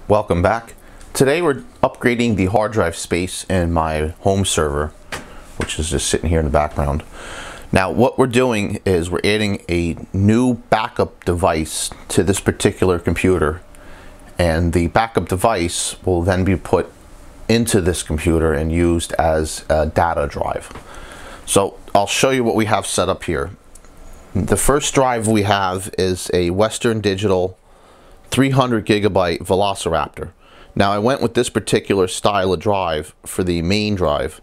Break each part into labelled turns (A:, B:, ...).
A: Welcome back. Today we're upgrading the hard drive space in my home server, which is just sitting here in the background. Now what we're doing is we're adding a new backup device to this particular computer, and the backup device will then be put into this computer and used as a data drive. So I'll show you what we have set up here. The first drive we have is a Western Digital 300 gigabyte Velociraptor. Now I went with this particular style of drive for the main drive.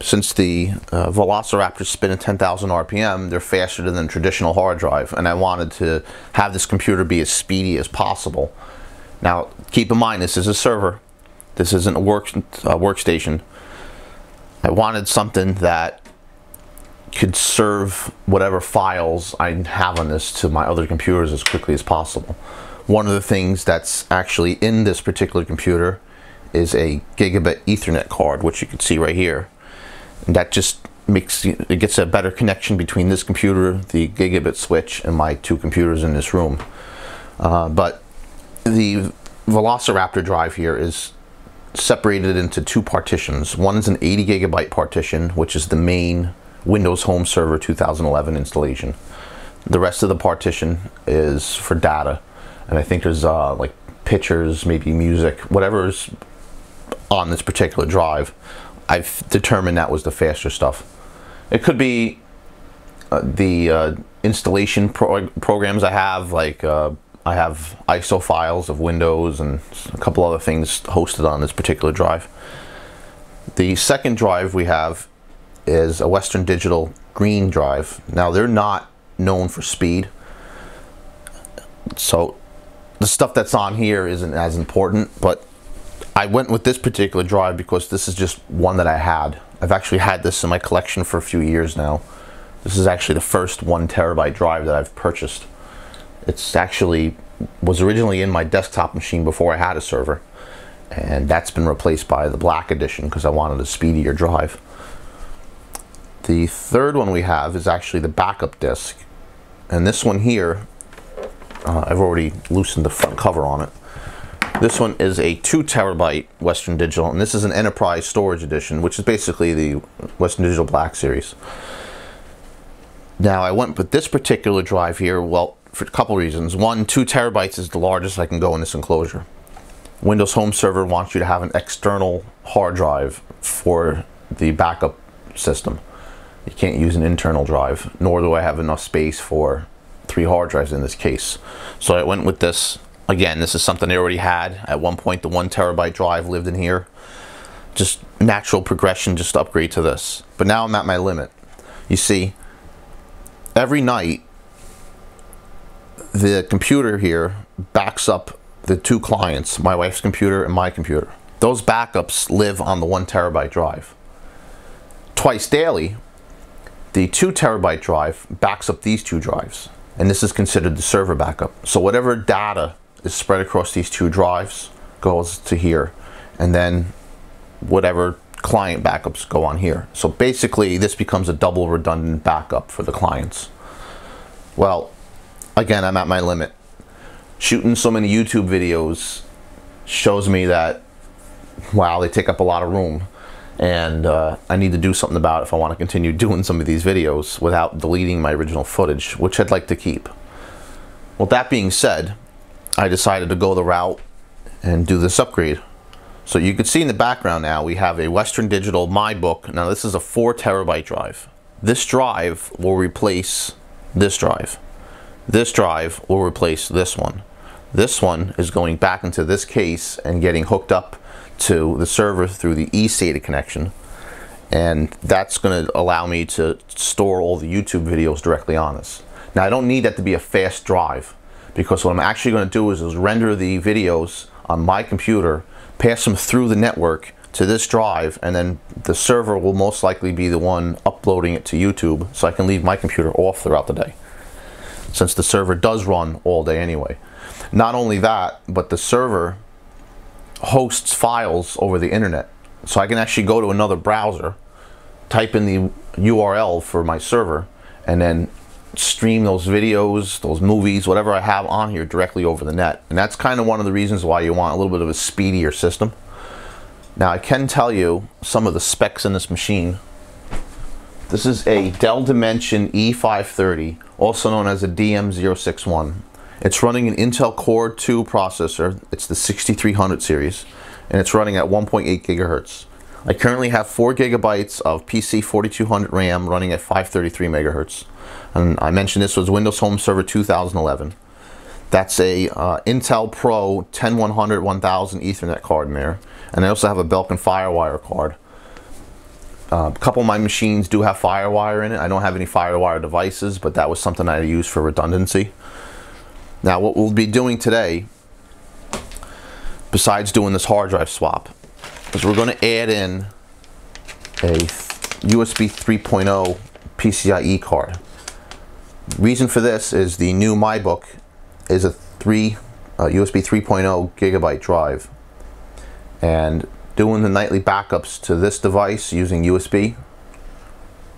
A: Since the Velociraptors spin at 10,000 RPM, they're faster than the traditional hard drive, and I wanted to have this computer be as speedy as possible. Now keep in mind, this is a server. This isn't a workstation. I wanted something that could serve whatever files I have on this to my other computers as quickly as possible. One of the things that's actually in this particular computer is a gigabit Ethernet card, which you can see right here. And that just makes it gets a better connection between this computer, the gigabit switch, and my two computers in this room. But the Velociraptor drive here is separated into two partitions. One is an 80 gigabyte partition, which is the main Windows Home Server 2011 installation. The rest of the partition is for data. And I think there's like pictures, maybe music, whatever's on this particular drive. I've determined that was the faster stuff. It could be the installation programs I have, like I have ISO files of Windows and a couple other things hosted on this particular drive. The second drive we have is a Western Digital green drive. Now they're not known for speed, so the stuff that's on here isn't as important, but I went with this particular drive because this is just one that I had. I've actually had this in my collection for a few years now. This is actually the first 1 terabyte drive that I've purchased. It's actually was originally in my desktop machine before I had a server, and that's been replaced by the black edition because I wanted a speedier drive. The third one we have is actually the backup disk, and this one here, I've already loosened the front cover on it. This one is a 2 terabyte Western Digital, and this is an Enterprise Storage Edition, which is basically the Western Digital Black Series. Now I went with this particular drive here, well, for a couple reasons. One, 2 terabytes is the largest I can go in this enclosure. Windows Home Server wants you to have an external hard drive for the backup system. You can't use an internal drive, nor do I have enough space for 3 hard drives in this case. So I went with this. Again, this is something I already had. At one point, the 1 terabyte drive lived in here. Just natural progression, just to upgrade to this. But now I'm at my limit. You see, every night, the computer here backs up the 2 clients, my wife's computer and my computer. Those backups live on the 1 terabyte drive. Twice daily, the 2 terabyte drive backs up these 2 drives. And this is considered the server backup. So whatever data is spread across these 2 drives goes to here, and then whatever client backups go on here. So basically this becomes a double redundant backup for the clients. Well, again, I'm at my limit. Shooting so many YouTube videos shows me that, wow, they take up a lot of room, and I need to do something about it if I want to continue doing some of these videos without deleting my original footage, which I'd like to keep. Well, that being said, I decided to go the route and do this upgrade. So you can see in the background now we have a Western Digital MyBook. Now this is a 4 terabyte drive. This drive will replace this drive. This drive will replace this one. This one is going back into this case and getting hooked up to the server through the e-SATA connection, and that's going to allow me to store all the YouTube videos directly on this. Now I don't need that to be a fast drive, because what I'm actually going to do is render the videos on my computer, pass them through the network to this drive, and then the server will most likely be the one uploading it to YouTube, so I can leave my computer off throughout the day, since the server does run all day anyway. Not only that, but the server hosts files over the internet, so I can actually go to another browser, type in the URL for my server, and then stream those videos, those movies, whatever I have on here directly over the net. And that's kind of one of the reasons why you want a little bit of a speedier system. Now I can tell you some of the specs in this machine. This is a Dell Dimension E530, also known as a DM061. It's running an Intel Core 2 processor. It's the 6300 series, and it's running at 1.8 gigahertz. I currently have 4 gigabytes of PC4200 RAM running at 533 megahertz. And I mentioned this was Windows Home Server 2011. That's a Intel Pro 10100 1000 Ethernet card in there. And I also have a Belkin Firewire card. A couple of my machines do have Firewire in it. I don't have any Firewire devices, but that was something I used for redundancy. Now what we'll be doing today, besides doing this hard drive swap, is we're going to add in a USB 3.0 PCI-E card. Reason for this is the new MyBook is a USB 3.0 gigabyte drive, and doing the nightly backups to this device using USB,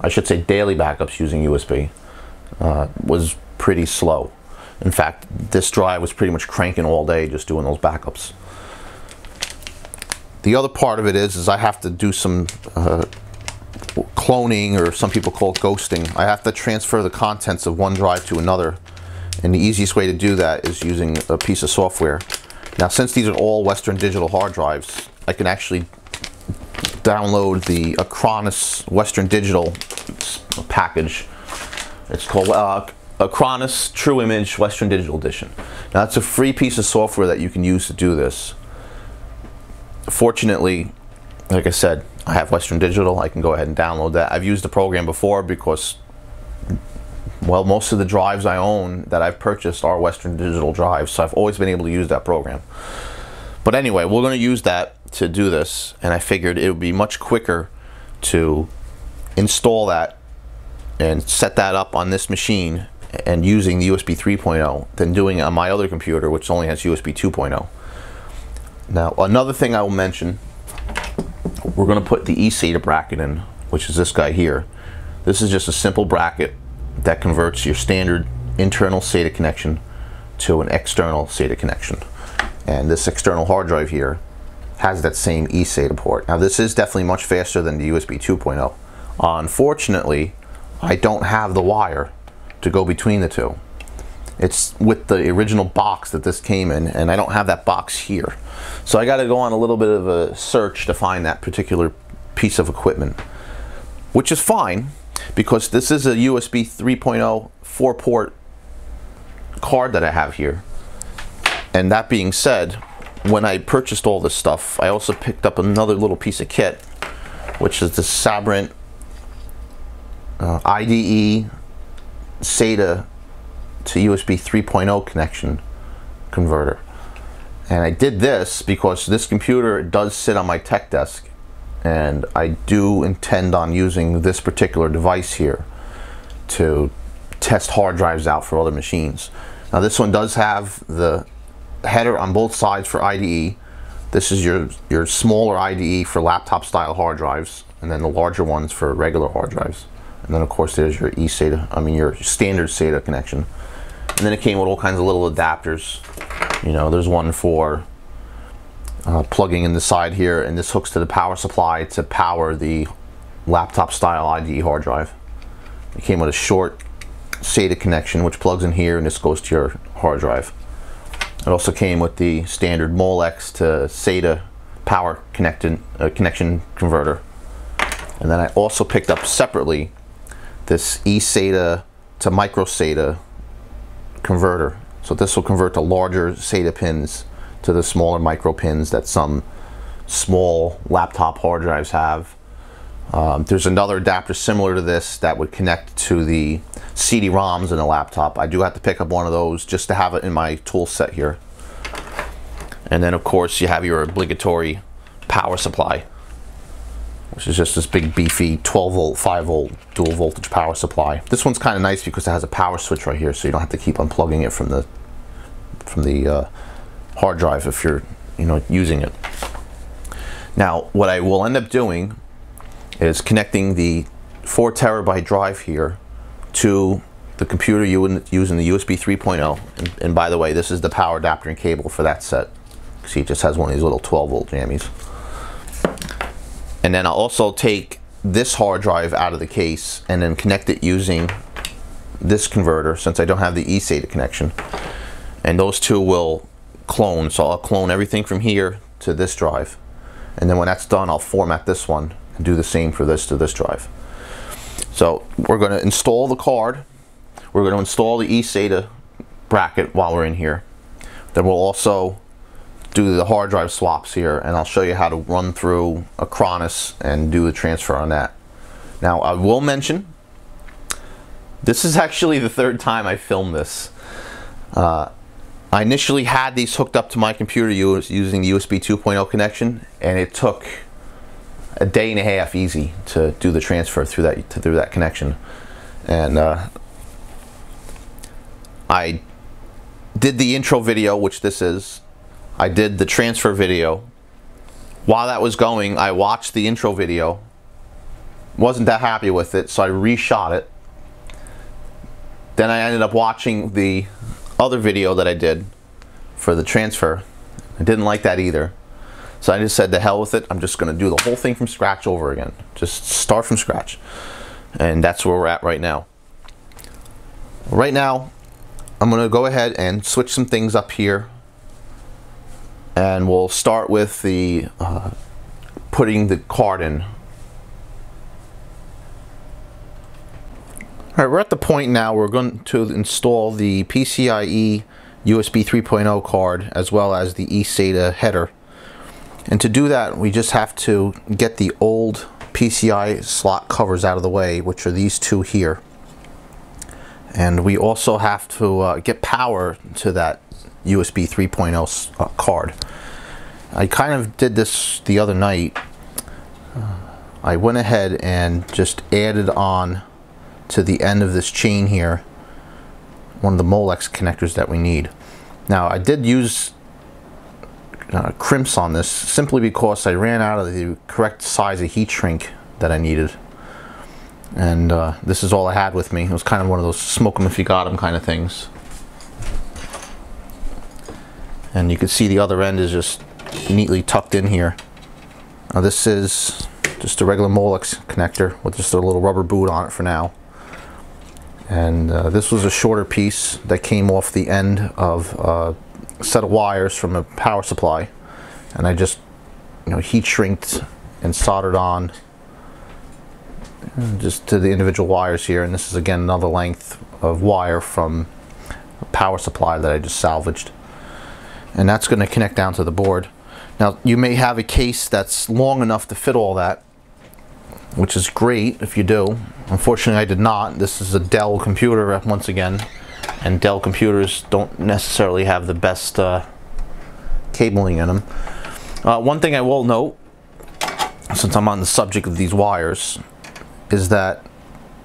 A: I should say daily backups using USB, was pretty slow. In fact, this drive was pretty much cranking all day just doing those backups. The other part of it is I have to do some cloning, or some people call it ghosting. I have to transfer the contents of one drive to another, and the easiest way to do that is using a piece of software. Now, since these are all Western Digital hard drives, I can actually download the Acronis Western Digital package. It's called Acronis True Image Western Digital Edition. Now, it's a free piece of software that you can use to do this. Fortunately, like I said, I have Western Digital. I can go ahead and download that. I've used the program before because, well, most of the drives I own that I've purchased are Western Digital drives, so I've always been able to use that program. But anyway, we're going to use that to do this, and I figured it would be much quicker to install that and set that up on this machine and using the USB 3.0 than doing it on my other computer, which only has USB 2.0. Now, another thing I will mention, we're going to put the e-SATA bracket in, which is this guy here. This is just a simple bracket that converts your standard internal SATA connection to an external SATA connection. And this external hard drive here has that same e-SATA port. Now, this is definitely much faster than the USB 2.0. Unfortunately, I don't have the wire to go between the two. It's with the original box that this came in, and I don't have that box here. So I got to go on a little bit of a search to find that particular piece of equipment, which is fine because this is a USB 3.0 4-port card that I have here. And that being said, when I purchased all this stuff, I also picked up another little piece of kit, which is the Sabrent IDE SATA to USB 3.0 connection converter. And I did this because this computer does sit on my tech desk, and I do intend on using this particular device here to test hard drives out for other machines. Now, this one does have the header on both sides for IDE. This is your smaller IDE for laptop style hard drives, and then the larger ones for regular hard drives. And then of course there's your your standard SATA connection. And then it came with all kinds of little adapters. You know, there's one for plugging in the side here, and this hooks to the power supply to power the laptop style IDE hard drive. It came with a short SATA connection which plugs in here, and this goes to your hard drive. It also came with the standard Molex to SATA power connection converter. And then I also picked up separately this e-SATA to micro SATA converter. So this will convert the larger SATA pins to the smaller micro pins that some small laptop hard drives have. There's another adapter similar to this that would connect to the CD-ROMs in a laptop. I do have to pick up one of those just to have it in my tool set here. And then of course you have your obligatory power supply, which is just this big beefy 12 volt 5 volt dual voltage power supply. This one's kind of nice because it has a power switch right here, so you don't have to keep unplugging it from the hard drive if you're using it. Now what I will end up doing is connecting the 4 terabyte drive here to the computer using the USB 3.0. And by the way, this is the power adapter and cable for that set. See, it just has one of these little 12-volt jammies. And then I'll also take this hard drive out of the case and then connect it using this converter, since I don't have the e-SATA connection. And those two will clone. So I'll clone everything from here to this drive. And then when that's done, I'll format this one and do the same for this to this drive. So we're going to install the card. We're going to install the e-SATA bracket while we're in here. Then we'll also do the hard drive swaps here, and I'll show you how to run through Acronis and do the transfer on that. Now I will mention, this is actually the third time I filmed this. I initially had these hooked up to my computer using the USB 2.0 connection, and it took a day and a half easy to do the transfer through that connection. And I did the intro video, which this is. I did the transfer video. While that was going, I watched the intro video. Wasn't that happy with it, so I reshot it. Then I ended up watching the other video that I did for the transfer. I didn't like that either. So I just said, to hell with it. I'm just going to do the whole thing from scratch over again. Just start from scratch. And that's where we're at right now. Right now, I'm going to go ahead and switch some things up here. And we'll start with the putting the card in. Alright, we're at the point now we're going to install the PCI-E USB 3.0 card as well as the e-SATA header. And to do that, we just have to get the old PCI slot covers out of the way, which are these two here. And we also have to get power to that USB 3.0 card. I kind of did this the other night. I went ahead and just added on to the end of this chain here one of the Molex connectors that we need. Now I did use crimps on this simply because I ran out of the correct size of heat shrink that I needed, and this is all I had with me. It was kind of one of those smoke 'em if you got 'em kind of things. And you can see the other end is just neatly tucked in here. Now this is just a regular Molex connector with just a little rubber boot on it for now. And this was a shorter piece that came off the end of a set of wires from a power supply, and I just heat shrinked and soldered on just to the individual wires here. And this is again another length of wire from a power supply that I just salvaged, and that's going to connect down to the board. Now you may have a case that's long enough to fit all that, which is great if you do. Unfortunately I did not. This is a Dell computer once again, and Dell computers don't necessarily have the best cabling in them. One thing I will note, since I'm on the subject of these wires, is that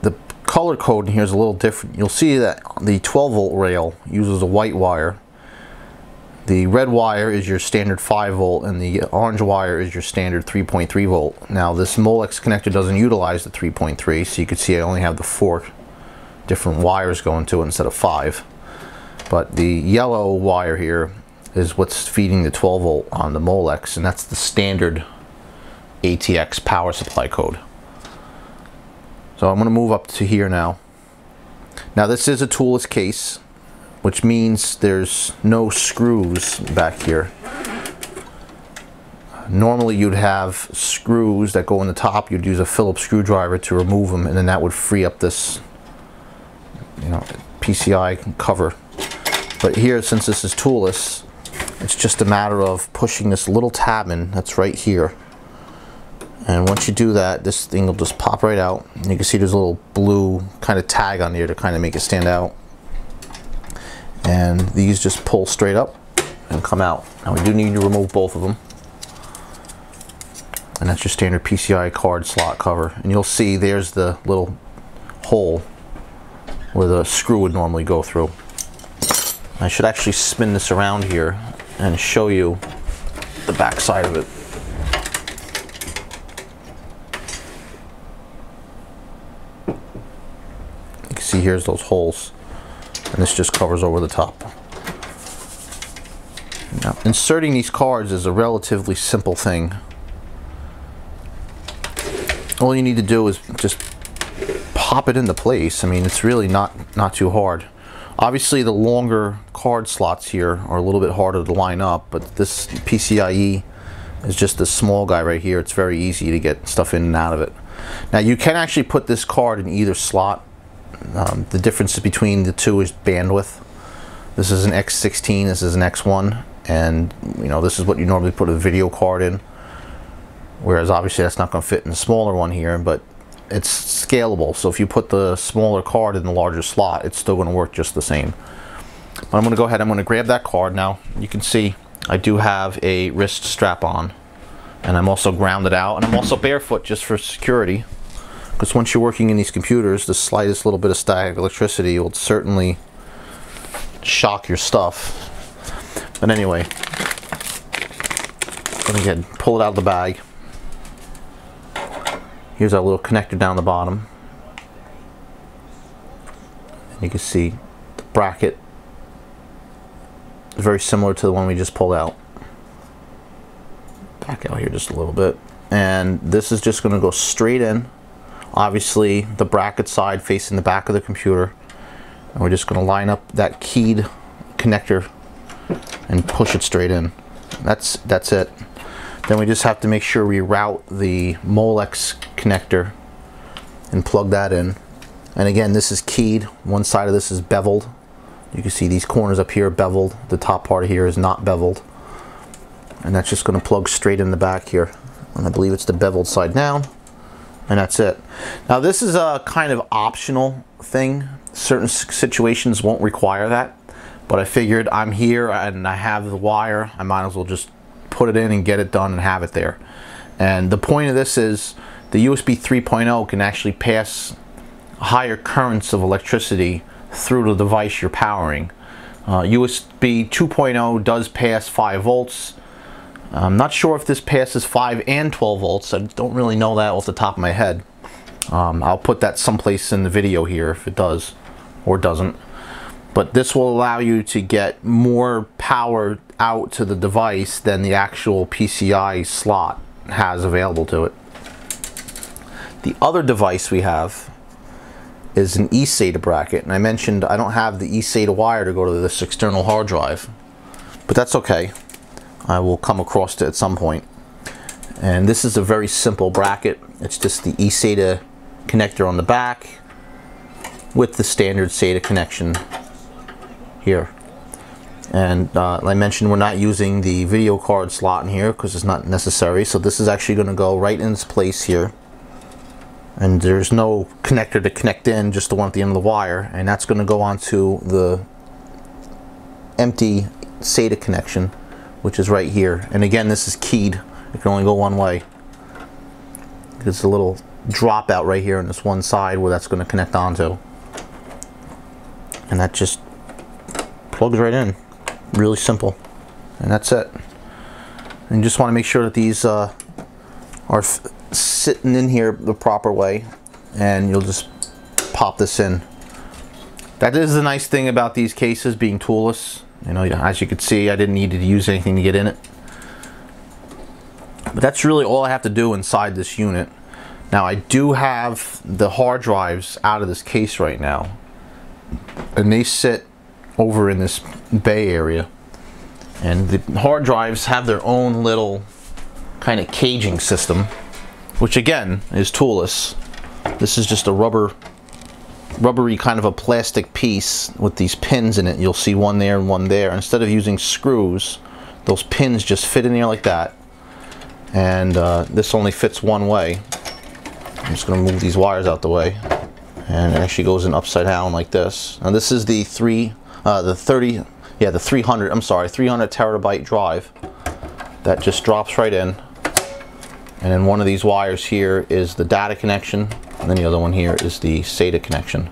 A: the color code in here is a little different. You'll see that the 12-volt rail uses a white wire. The red wire is your standard 5-volt, and the orange wire is your standard 3.3 volt. Now this Molex connector doesn't utilize the 3.3, so you can see I only have the 4 different wires going to it instead of 5. But the yellow wire here is what's feeding the 12-volt on the Molex, and that's the standard ATX power supply code. So I'm going to move up to here now. Now this is a toolless case, which means there's no screws back here. Normally you'd have screws that go in the top. You'd use a Phillips screwdriver to remove them, and then that would free up this PCI cover. But here, since this is toolless, it's just a matter of pushing this little tab in that's right here. And once you do that, this thing will just pop right out. And you can see there's a little blue kind of tag on there to kind of make it stand out. And these just pull straight up and come out. Now we do need to remove both of them. And that's your standard PCI card slot cover. And you'll see there's the little hole where the screw would normally go through. I should actually spin this around here and show you the back side of it. You can see here's those holes, and this just covers over the top. Now, inserting these cards is a relatively simple thing. All you need to do is just pop it into place. I mean, it's really not too hard. Obviously, the longer card slots here are a little bit harder to line up, but this PCI-E is just a small guy right here. It's very easy to get stuff in and out of it. Now, you can actually put this card in either slot. The difference between the two is bandwidth. This is an X16, this is an X1, and you know, this is what you normally put a video card in. Whereas obviously that's not going to fit in the smaller one here, but it's scalable. So if you put the smaller card in the larger slot, it's still going to work just the same. But I'm going to go ahead, I'm going to grab that card. Now you can see I do have a wrist strap on, and I'm also grounded out, and I'm also barefoot just for security, because once you're working in these computers, the slightest little bit of static electricity will certainly shock your stuff. But anyway, go ahead and pull it out of the bag. Here's our little connector down the bottom. And you can see the bracket is very similar to the one we just pulled out. Back out here just a little bit. And this is just going to go straight in. Obviously, the bracket side facing the back of the computer. And we're just going to line up that keyed connector and push it straight in. That's it. Then we just have to make sure we route the Molex connector and plug that in. And again, this is keyed. One side of this is beveled. You can see these corners up here are beveled. The top part of here is not beveled. And that's just going to plug straight in the back here. And I believe it's the beveled side down. And that's it. Now this is a kind of optional thing. Certain situations won't require that. But I figured I'm here and I have the wire. I might as well just put it in and get it done and have it there. And the point of this is the USB 3.0 can actually pass higher currents of electricity through the device you're powering. USB 2.0 does pass 5 volts. I'm not sure if this passes 5 and 12 volts. I don't really know that off the top of my head. I'll put that someplace in the video here if it does or doesn't. But this will allow you to get more power out to the device than the actual PCI slot has available to it. The other device we have is an e-SATA bracket. And I mentioned I don't have the e-SATA wire to go to this external hard drive. But that's okay. I will come across it at some point. And this is a very simple bracket. It's just the e-SATA connector on the back with the standard SATA connection here. And I mentioned we're not using the video card slot in here because it's not necessary. So this is actually going to go right in its place here. And there's no connector to connect in, just the one at the end of the wire. And that's going to go onto the empty SATA connection, which is right here. And again, this is keyed. It can only go one way. There's a little drop out right here on this one side where that's going to connect onto. And that just plugs right in. Really simple. And that's it. And you just want to make sure that these are sitting in here the proper way. And you'll just pop this in. That is the nice thing about these cases being toolless. You know, as you can see, I didn't need to use anything to get in it. But that's really all I have to do inside this unit. Now, I do have the hard drives out of this case right now. And they sit over in this bay area. And the hard drives have their own little kind of caging system, which again is toolless. This is just a rubbery kind of a plastic piece with these pins in it. You'll see one there and one there. Instead of using screws, those pins just fit in there like that. And this only fits one way. I'm just going to move these wires out the way. And it actually goes in upside down like this. Now this is the 300 terabyte drive that just drops right in. And then one of these wires here is the data connection, and then the other one here is the SATA connection.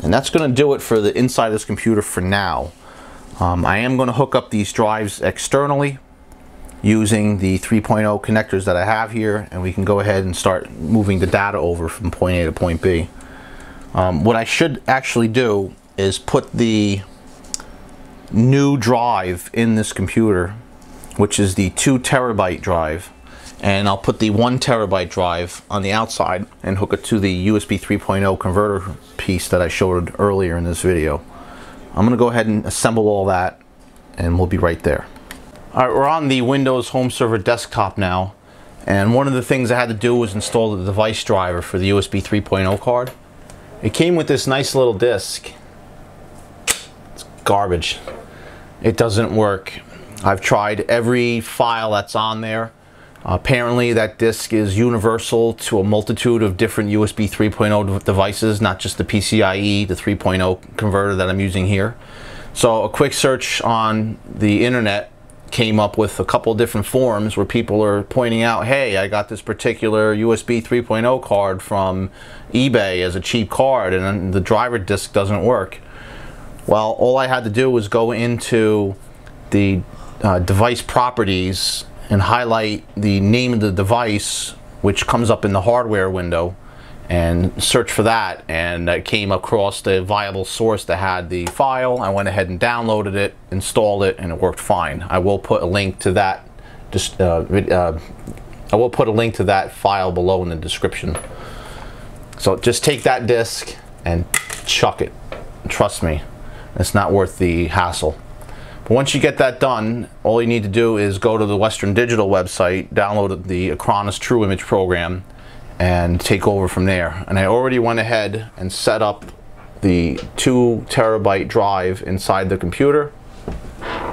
A: And that's going to do it for the inside of this computer for now. I am going to hook up these drives externally using the 3.0 connectors that I have here, and we can go ahead and start moving the data over from point A to point B. What I should actually do is put the new drive in this computer, which is the 2 terabyte drive, and I'll put the 1 terabyte drive on the outside and hook it to the USB 3.0 converter piece that I showed earlier in this video. I'm going to go ahead and assemble all that, and we'll be right there. Alright, we're on the Windows Home Server desktop now, and one of the things I had to do was install the device driver for the USB 3.0 card. It came with this nice little disc. It's garbage. It doesn't work. I've tried every file that's on there. Apparently that disc is universal to a multitude of different USB 3.0 devices, not just the PCI-E, the 3.0 converter that I'm using here. So a quick search on the internet came up with a couple different forums where people are pointing out, hey, I got this particular USB 3.0 card from eBay as a cheap card and the driver disc doesn't work. Well, all I had to do was go into the device properties and highlight the name of the device, which comes up in the hardware window, and search for that, and I came across the viable source that had the file. I went ahead and downloaded it, installed it, and it worked fine. I will put a link to that. I will put a link to that file below in the description. So just take that disk and chuck it. Trust me, it's not worth the hassle. But once you get that done, all you need to do is go to the Western Digital website, download the Acronis True Image program, and take over from there. And I already went ahead and set up the 2 terabyte drive inside the computer,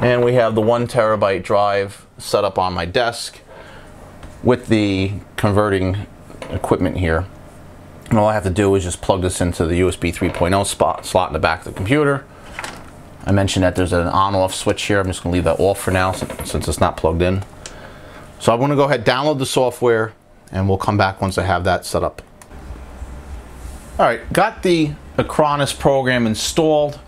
A: and we have the 1 terabyte drive set up on my desk with the converting equipment here. And all I have to do is just plug this into the USB 3.0 slot in the back of the computer. I mentioned that there's an on-off switch here. I'm just going to leave that off for now since it's not plugged in. So I'm going to go ahead and download the software, and we'll come back once I have that set up. Alright, got the Acronis program installed.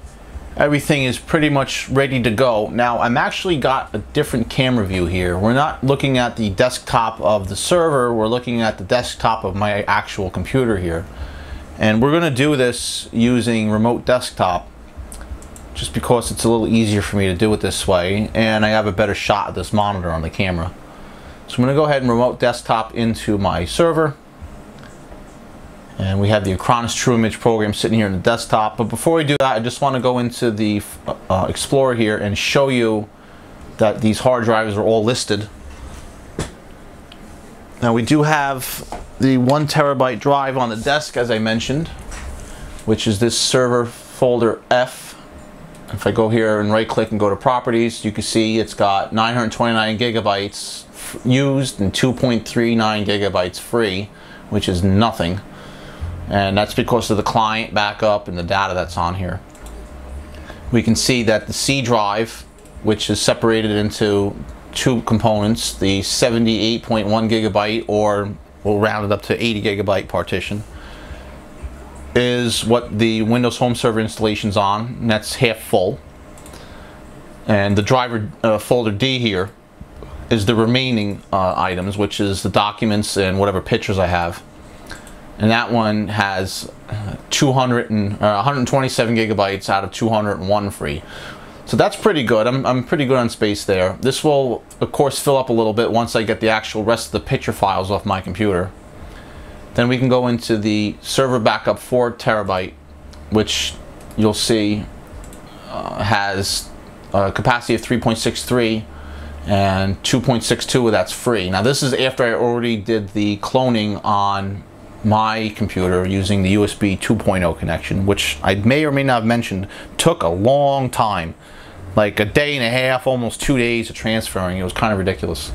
A: Everything is pretty much ready to go. Now, I'm actually got a different camera view here. We're not looking at the desktop of the server, we're looking at the desktop of my actual computer here. And we're going to do this using remote desktop, just because it's a little easier for me to do it this way, and I have a better shot at this monitor on the camera. So I'm going to go ahead and remote desktop into my server, and we have the Acronis True Image program sitting here in the desktop. But before we do that, I just want to go into the Explorer here and show you that these hard drives are all listed. Now we do have the 1 terabyte drive on the desk, as I mentioned, which is this server folder F. If I go here and right click and go to properties, you can see it's got 929 gigabytes used and 2.39 gigabytes free, which is nothing. And that's because of the client backup and the data that's on here. We can see that the C drive, which is separated into 2 components, the 78.1 gigabyte, or we'll round it up to 80 gigabyte partition, is what the Windows Home Server installation's on, and that's half full. And the driver folder D here is the remaining items, which is the documents and whatever pictures I have. And that one has 127 gigabytes out of 201 free. So that's pretty good. I'm pretty good on space there. This will, of course, fill up a little bit once I get the actual rest of the picture files off my computer. Then we can go into the server backup 4 terabyte, which you'll see has a capacity of 3.63, and 2.62 of that's free. Now this is after I already did the cloning on my computer using the USB 2.0 connection, which I may or may not have mentioned took a long time, like a day and a half, almost 2 days of transferring. It was kind of ridiculous.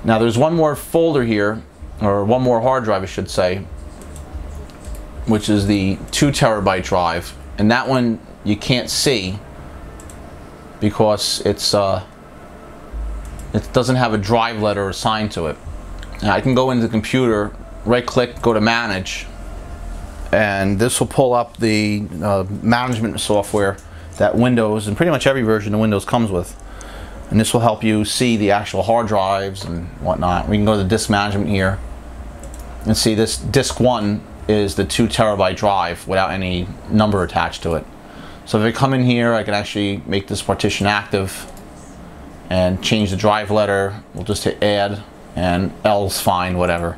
A: Now there's one more folder here, or one more hard drive I should say, which is the 2 terabyte drive, and that one you can't see because it's it doesn't have a drive letter assigned to it. Now I can go into the computer, right click, go to manage, and this will pull up the management software that Windows, and pretty much every version of Windows comes with. And this will help you see the actual hard drives and whatnot. We can go to the disk management here and see this disk 1 is the 2 terabyte drive without any number attached to it. So if I come in here, I can actually make this partition active and change the drive letter. We'll just hit add, and L's fine, whatever.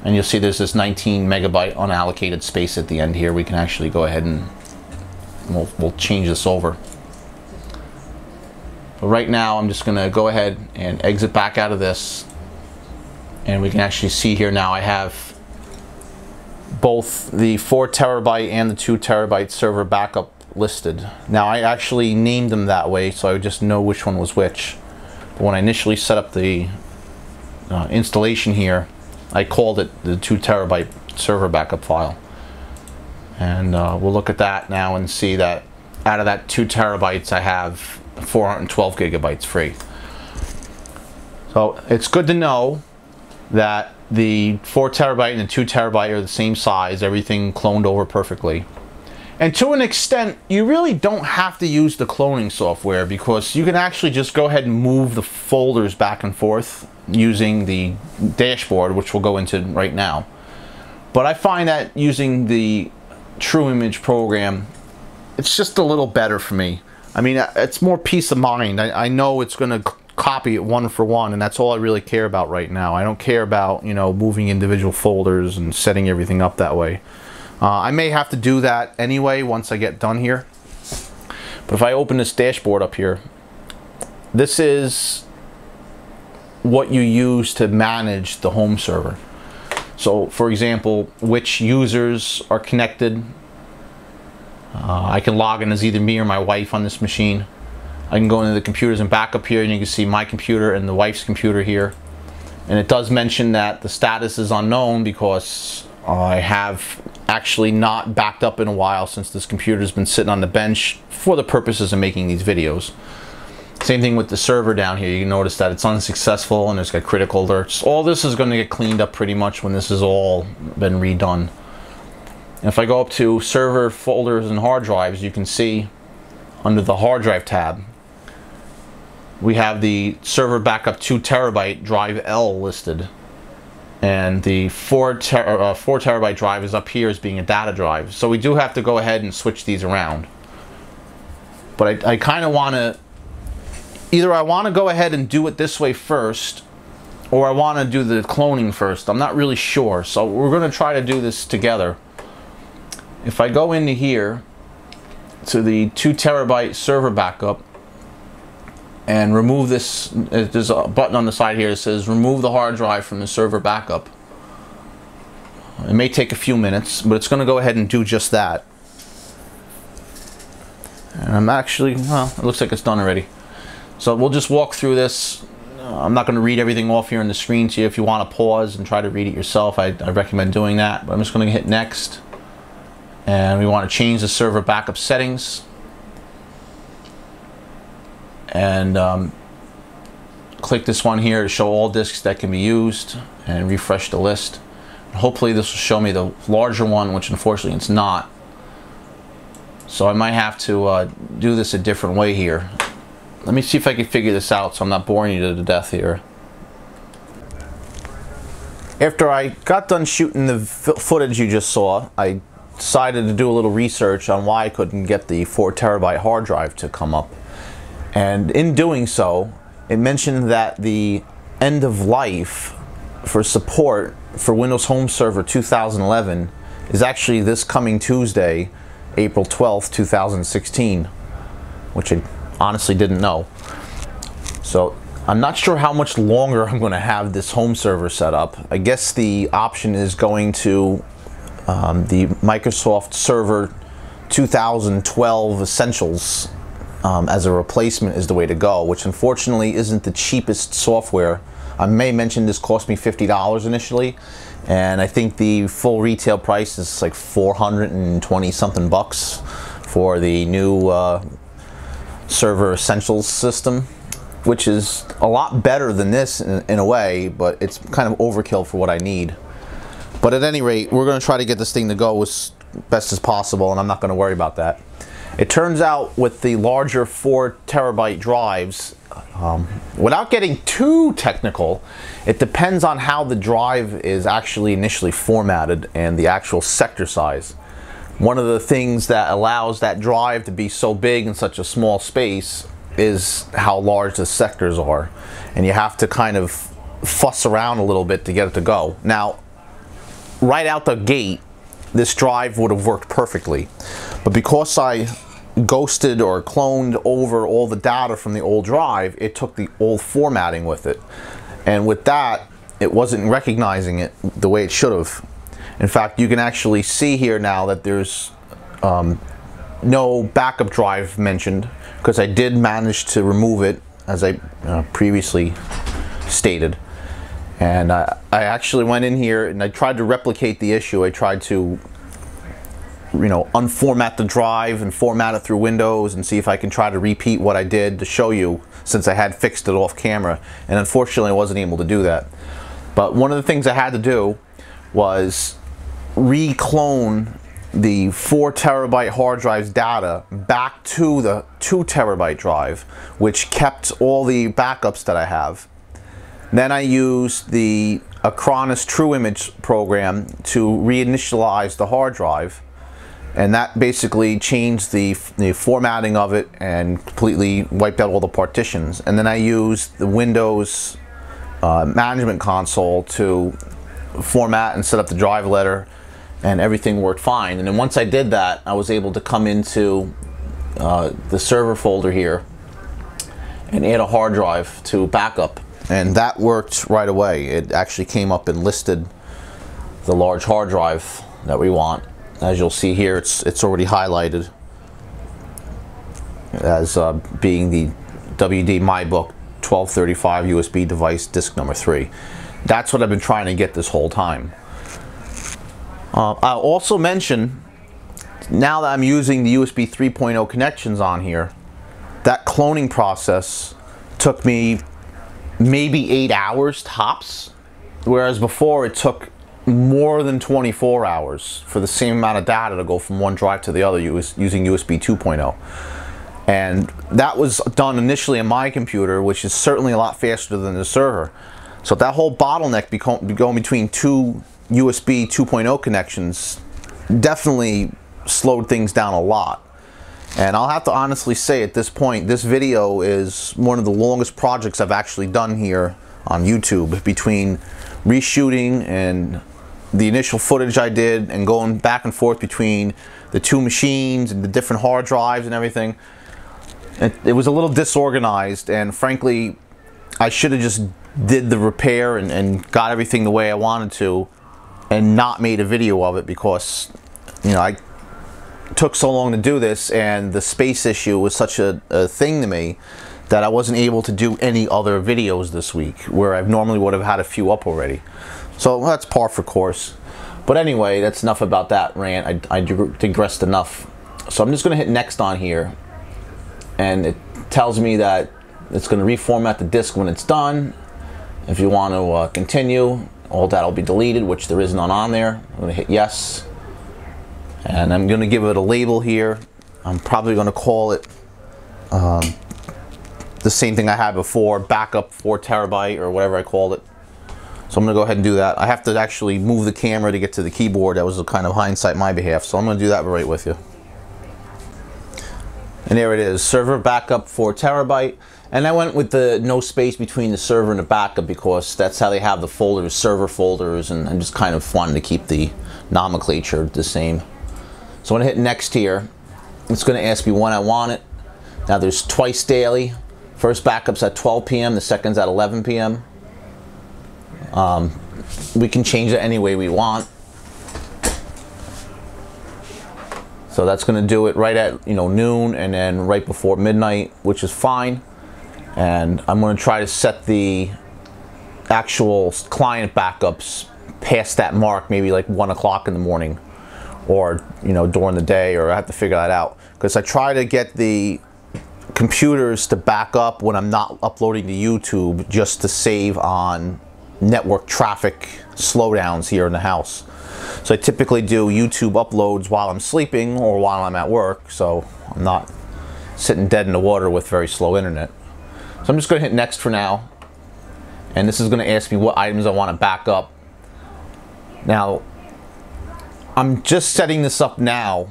A: And you'll see there's this 19 megabyte unallocated space at the end here. We can actually go ahead and we'll change this over. But right now I'm just going to go ahead and exit back out of this, and we can actually see here now I have both the 4 terabyte and the 2 terabyte server backup listed. Now I actually named them that way so I would just know which one was which. But when I initially set up the installation here, I called it the 2 terabyte server backup file. And we'll look at that now and see that out of that 2 terabytes I have 412 gigabytes free. So it's good to know that the 4 terabyte and the 2 terabyte are the same size, everything cloned over perfectly. And to an extent, you really don't have to use the cloning software, because you can actually just go ahead and move the folders back and forth using the dashboard, which we'll go into right now. But I find that using the True Image program, it's just a little better for me. I mean, it's more peace of mind. I know it's going to copy it one for one, and that's all I really care about right now. I don't care about, you know, moving individual folders and setting everything up that way. I may have to do that anyway once I get done here. But if I open this dashboard up here, this is what you use to manage the home server. So for example, which users are connected. I can log in as either me or my wife on this machine. I can go into the computers and backup here, and you can see my computer and the wife's computer here. And it does mention that the status is unknown because I have actually not backed up in a while, since this computer's been sitting on the bench for the purposes of making these videos. Same thing with the server down here. You can notice that it's unsuccessful and it's got critical alerts. All this is going to get cleaned up pretty much when this has all been redone. And if I go up to server folders and hard drives, you can see under the hard drive tab we have the server backup 2 terabyte drive L listed, and the 4 terabyte drive is up here as being a data drive. So we do have to go ahead and switch these around. But I kind of want to, either I want to go ahead and do it this way first, or I want to do the cloning first. I'm not really sure, so we're going to try to do this together. If I go into here to the 2 terabyte server backup and remove this, there's a button on the side here that says remove the hard drive from the server backup. It may take a few minutes, but it's going to go ahead and do just that. And I'm actually, well, it looks like it's done already. So we'll just walk through this. I'm not going to read everything off here on the screen to you. If you want to pause and try to read it yourself, I recommend doing that. But I'm just going to hit next. And we want to change the server backup settings. And click this one here to show all disks that can be used, and refresh the list. Hopefully this will show me the larger one, which unfortunately it's not. So I might have to do this a different way here. Let me see if I can figure this out so I'm not boring you to death here. After I got done shooting the footage you just saw, I decided to do a little research on why I couldn't get the 4 terabyte hard drive to come up. And in doing so, it mentioned that the end of life for support for Windows Home Server 2011 is actually this coming Tuesday, April 12th, 2016, which I honestly didn't know. So I'm not sure how much longer I'm going to have this home server set up. I guess the option is going to the Microsoft Server 2012 Essentials as a replacement is the way to go, which unfortunately isn't the cheapest software. I may mention this cost me $50 initially, and I think the full retail price is like 420 something bucks for the new Server Essentials system, which is a lot better than this in a way, but it's kind of overkill for what I need. But at any rate, we're going to try to get this thing to go as best as possible, and I'm not going to worry about that. It turns out with the larger 4 terabyte drives, without getting too technical, it depends on how the drive is actually initially formatted and the actual sector size. One of the things that allows that drive to be so big in such a small space is how large the sectors are, and you have to kind of fuss around a little bit to get it to go. Now, right out the gate, this drive would have worked perfectly, but because I ghosted or cloned over all the data from the old drive, it took the old formatting with it, and with that, it wasn't recognizing it the way it should have. In fact, you can actually see here now that there's no backup drive mentioned, because I did manage to remove it, as I previously stated. And I actually went in here and I tried to replicate the issue. I tried to, unformat the drive and format it through Windows and see if I can try to repeat what I did to show you, since I had fixed it off camera. And unfortunately, I wasn't able to do that. But one of the things I had to do was re-clone the 4 terabyte hard drive's data back to the 2 terabyte drive, which kept all the backups that I have. Then I used the Acronis True Image program to reinitialize the hard drive, and that basically changed the formatting of it and completely wiped out all the partitions. And then I used the Windows management console to format and set up the drive letter, and everything worked fine. And then once I did that, I was able to come into the server folder here and add a hard drive to backup, and that worked right away. It actually came up and listed the large hard drive that we want. As you'll see here, it's already highlighted as being the WD MyBook 1235 USB device disk number 3. That's what I've been trying to get this whole time. I'll also mention, now that I'm using the USB 3.0 connections on here, that cloning process took me maybe 8 hours tops, whereas before it took more than 24 hours for the same amount of data to go from one drive to the other using USB 2.0. And that was done initially on my computer, which is certainly a lot faster than the server. So that whole bottleneck going between 2 USB 2.0 connections definitely slowed things down a lot. And I'll have to honestly say, at this point, this video is one of the longest projects I've actually done here on YouTube, between reshooting and the initial footage I did and going back and forth between the 2 machines and the different hard drives and everything. It was a little disorganized, and frankly, I should have just did the repair and got everything the way I wanted to and not made a video of it, because I took so long to do this, and the space issue was such a thing to me that I wasn't able to do any other videos this week, where I normally would have had a few up already. So that's par for course. But anyway, that's enough about that rant. I digressed enough. So I'm just going to hit next on here, and it tells me that it's going to reformat the disk when it's done. If you want to continue, all data will be deleted, which there is none on there. I'm going to hit yes, and I'm going to give it a label here. I'm probably going to call it the same thing I had before, backup 4 terabyte or whatever I called it. So I'm going to go ahead and do that. I have to actually move the camera to get to the keyboard. That was a kind of hindsight on my behalf, so I'm going to do that right with you. And there it is, server backup 4 terabyte. And I went with the no space between the server and the backup, because that's how they have the folders, server folders, and I'm just kind of wanting to keep the nomenclature the same. So I'm going to hit next here. It's going to ask me when I want it. Now there's twice daily. First backup's at 12 p.m., the second's at 11 p.m. We can change it any way we want. So that's going to do it right at noon, and then right before midnight, which is fine. And I'm going to try to set the actual client backups past that mark, maybe like 1 o'clock in the morning, or during the day, or I have to figure that out, because I try to get the computers to back up when I'm not uploading to YouTube, just to save on network traffic slowdowns here in the house. So I typically do YouTube uploads while I'm sleeping or while I'm at work, so I'm not sitting dead in the water with very slow internet. So I'm just going to hit next for now, and this is going to ask me what items I want to back up. Now, I'm just setting this up now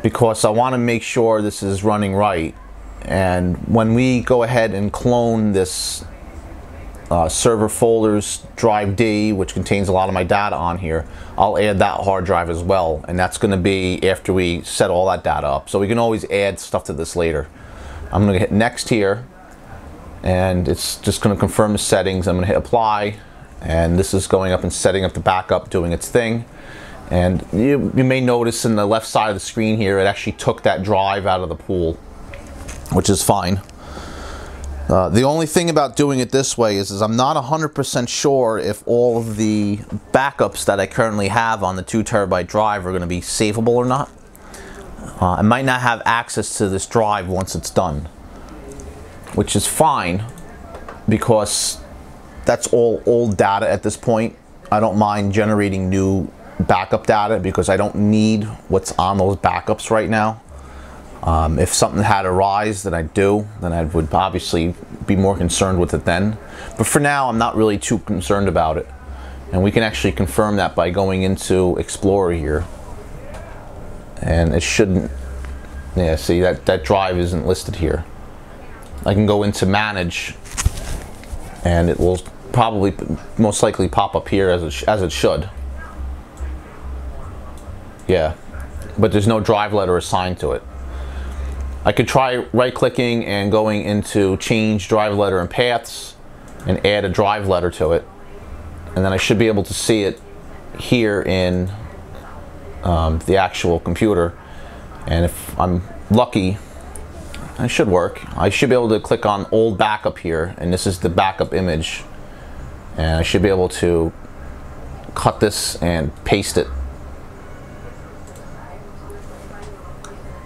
A: because I want to make sure this is running right, and when we go ahead and clone this server folders drive D, which contains a lot of my data on here, I'll add that hard drive as well, and that's going to be after we set all that data up. So we can always add stuff to this later. I'm going to hit next here, and it's just going to confirm the settings. I'm going to hit apply, and this is going up and setting up the backup, doing its thing. And you may notice in the left side of the screen here, it actually took that drive out of the pool, which is fine. The only thing about doing it this way is I'm not 100% sure if all of the backups that I currently have on the 2 terabyte drive are going to be savable or not. I might not have access to this drive once it's done, which is fine because that's all old data at this point. I don't mind generating new backup data because I don't need what's on those backups right now. If something had to rise, then I would obviously be more concerned with it then. But for now, I'm not really too concerned about it. And we can actually confirm that by going into Explorer here. And it shouldn't, yeah, see that drive isn't listed here. I can go into Manage, and it will probably most likely pop up here as it should. Yeah, but there's no drive letter assigned to it. I could try right-clicking and going into Change Drive Letter and Paths and add a drive letter to it, and then I should be able to see it here in the actual computer. And if I'm lucky, it should work. I should be able to click on Old Backup here, and this is the backup image, and I should be able to cut this and paste it,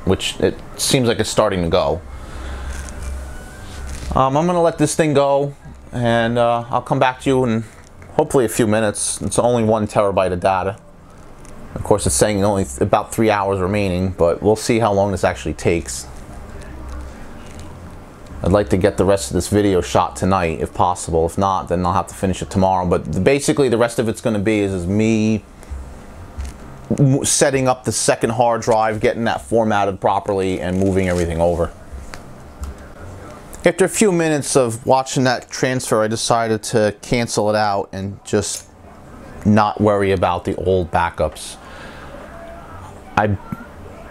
A: which it seems like it's starting to go. I'm going to let this thing go, and I'll come back to you in hopefully a few minutes. It's only 1 terabyte of data. Of course, it's saying only about 3 hours remaining, but we'll see how long this actually takes. I'd like to get the rest of this video shot tonight if possible. If not, then I'll have to finish it tomorrow. But basically the rest of it's going to be is me setting up the second hard drive, getting that formatted properly, and moving everything over. After a few minutes of watching that transfer, I decided to cancel it out and just not worry about the old backups. I'm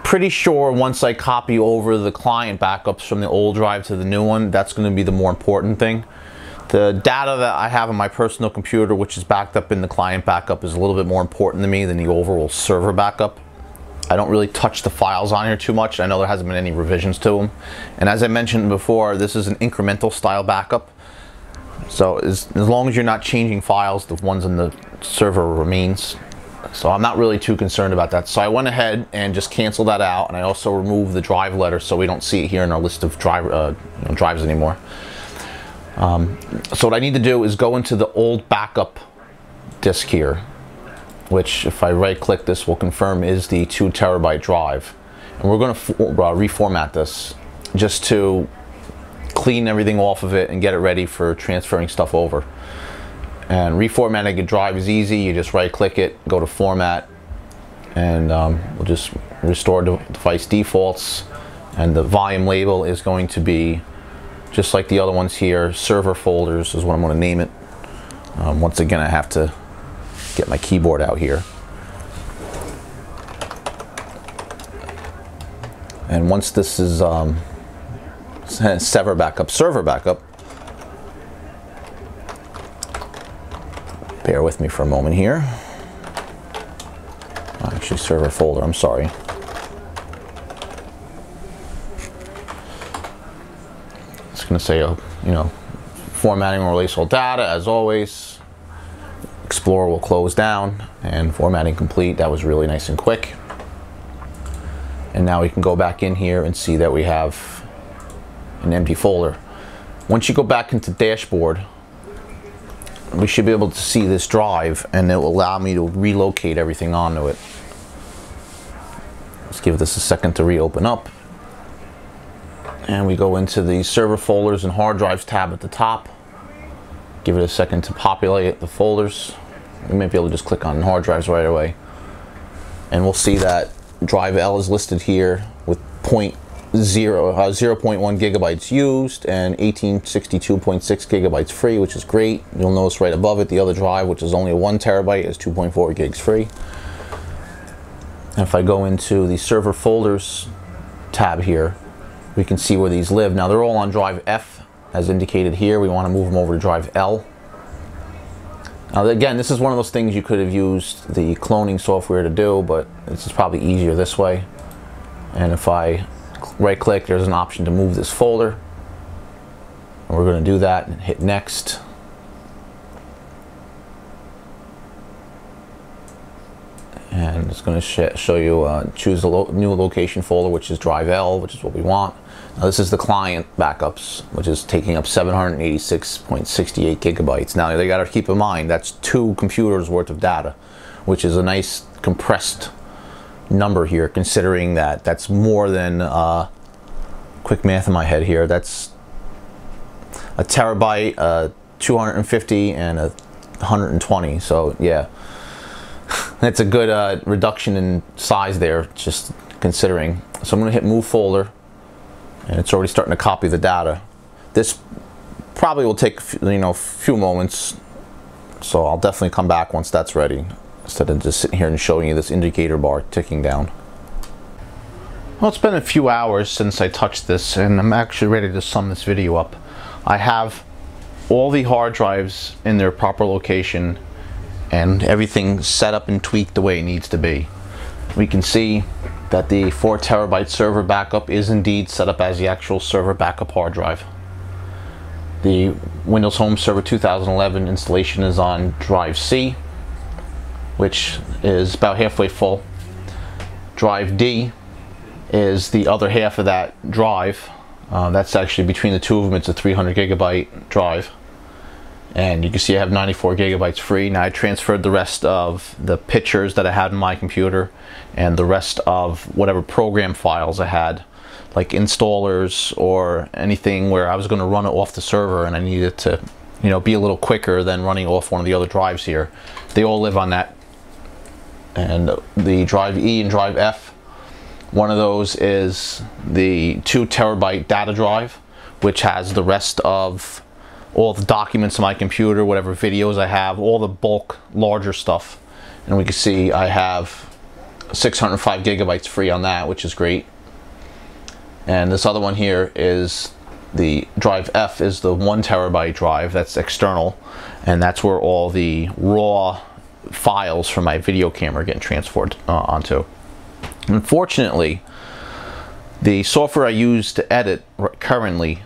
A: pretty sure once I copy over the client backups from the old drive to the new one, that's going to be the more important thing. The data that I have on my personal computer, which is backed up in the client backup, is a little bit more important to me than the overall server backup. I don't really touch the files on here too much. I know there hasn't been any revisions to them. And as I mentioned before, this is an incremental style backup. So as long as you're not changing files, the ones in the server remains. So I'm not really too concerned about that. So I went ahead and just canceled that out, and I also removed the drive letter so we don't see it here in our list of drives anymore. So what I need to do is go into the old backup disk here, which if I right click this will confirm is the 2 terabyte drive. And we're going to reformat this just to clean everything off of it and get it ready for transferring stuff over. And reformatting a drive is easy. You just right click it, go to format, and we'll just restore device defaults, and the volume label is going to be just like the other ones here. Server folders is what I'm going to name it. Once again, I have to get my keyboard out here. And once this is server backup, bear with me for a moment here. Actually, server folder, I'm sorry. It's going to say, formatting will release all data as always. Explorer will close down, and formatting complete. That was really nice and quick. And now we can go back in here and see that we have an empty folder. Once you go back into dashboard, we should be able to see this drive, and it will allow me to relocate everything onto it. Let's give this a second to reopen up. And we go into the server folders and hard drives tab at the top. Give it a second to populate the folders. We may be able to just click on hard drives right away. And we'll see that drive L is listed here with 0.1 gigabytes used and 1862.6 gigabytes free, which is great. You'll notice right above it the other drive, which is only a 1 terabyte, is 2.4 gigs free. And if I go into the server folders tab here, we can see where these live. Now they're all on drive F as indicated here. We want to move them over to drive L. Now again, this is one of those things you could have used the cloning software to do, but this is probably easier this way. And if I right click, there's an option to move this folder. And we're going to do that and hit next. And it's going to show you choose a new location folder, which is drive L, which is what we want. Now this is the client backups, which is taking up 786.68 gigabytes. Now they got to keep in mind that's 2 computers worth of data, which is a nice compressed number here, considering that that's more than quick math in my head here. That's a terabyte, 250, and 120. So yeah. That's a good reduction in size there, just considering. So I'm going to hit move folder, and it's already starting to copy the data. This probably will take a few moments, so I'll definitely come back once that's ready, instead of just sitting here and showing you this indicator bar ticking down. Well, it's been a few hours since I touched this, and I'm actually ready to sum this video up. I have all the hard drives in their proper location, and everything set up and tweaked the way it needs to be. We can see that the 4 terabyte server backup is indeed set up as the actual server backup hard drive. The Windows Home Server 2011 installation is on drive C, which is about halfway full. Drive D is the other half of that drive. That's actually between the two of them, it's a 300 gigabyte drive. And you can see I have 94 gigabytes free. Now I transferred the rest of the pictures that I had in my computer and the rest of whatever program files I had, like installers or anything where I was going to run it off the server and I needed to, be a little quicker than running off one of the other drives here. They all live on that. And the drive E and drive F, one of those is the 2 terabyte data drive, which has the rest of all the documents on my computer, whatever videos I have, all the bulk larger stuff. And we can see I have 605 gigabytes free on that, which is great. And this other one here is the drive F, is the 1 terabyte drive. That's external, and that's where all the raw files from my video camera are getting transferred onto. Unfortunately, the software I use to edit currently,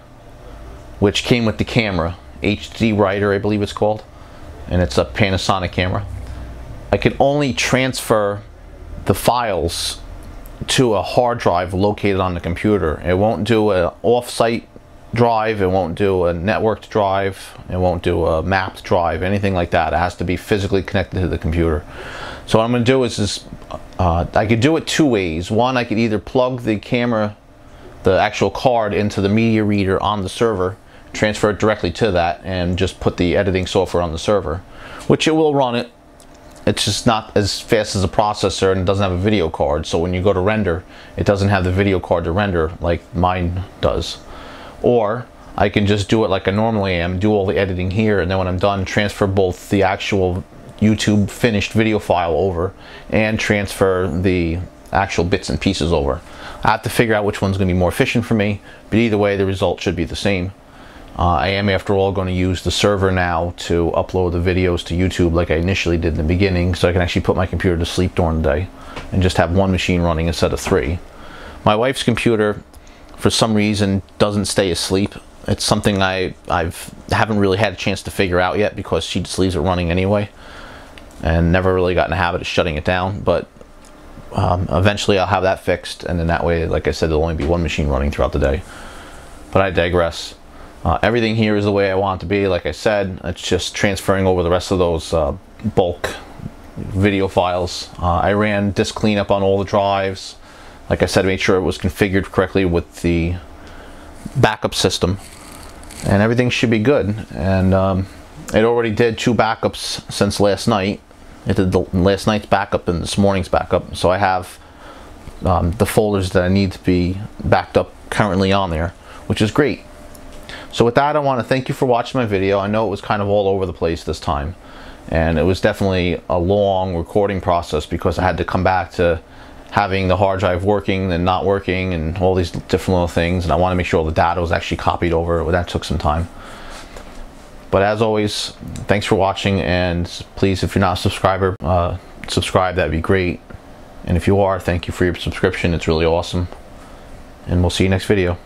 A: which came with the camera, HD Writer I believe it's called, and it's a Panasonic camera, I can only transfer the files to a hard drive located on the computer. It won't do an off-site drive, it won't do a networked drive, it won't do a mapped drive, anything like that. It has to be physically connected to the computer. So what I'm going to do is I could do it 2 ways. One, I could either plug the camera, the actual card, into the media reader on the server, transfer it directly to that, and just put the editing software on the server, which it will run it. It's just not as fast as a processor, and it doesn't have a video card, so when you go to render, it doesn't have the video card to render like mine does. Or I can just do it like I normally am, do all the editing here, and then when I'm done, transfer both the actual YouTube finished video file over and transfer the actual bits and pieces over. I have to figure out which one's going to be more efficient for me, but either way the result should be the same. I am, after all, going to use the server now to upload the videos to YouTube like I initially did in the beginning, so I can actually put my computer to sleep during the day and just have 1 machine running instead of 3. My wife's computer, for some reason, doesn't stay asleep. It's something I haven't really had a chance to figure out yet, because she just leaves it running anyway and never really got in the habit of shutting it down. But eventually I'll have that fixed, and then that way, like I said, there'll only be 1 machine running throughout the day. But I digress. Everything here is the way I want it to be. Like I said, it's just transferring over the rest of those bulk video files. I ran disk cleanup on all the drives. Like I said, made sure it was configured correctly with the backup system, and everything should be good. And it already did 2 backups since last night. It did the last night's backup and this morning's backup, so I have the folders that I need to be backed up currently on there, which is great. So with that, I want to thank you for watching my video. I know it was kind of all over the place this time, and it was definitely a long recording process because I had to come back to having the hard drive working and not working and all these different little things, and I want to make sure all the data was actually copied over. Well, that took some time. But as always, thanks for watching, and please, if you're not a subscriber, subscribe. That'd be great. And if you are, thank you for your subscription. It's really awesome. And we'll see you next video.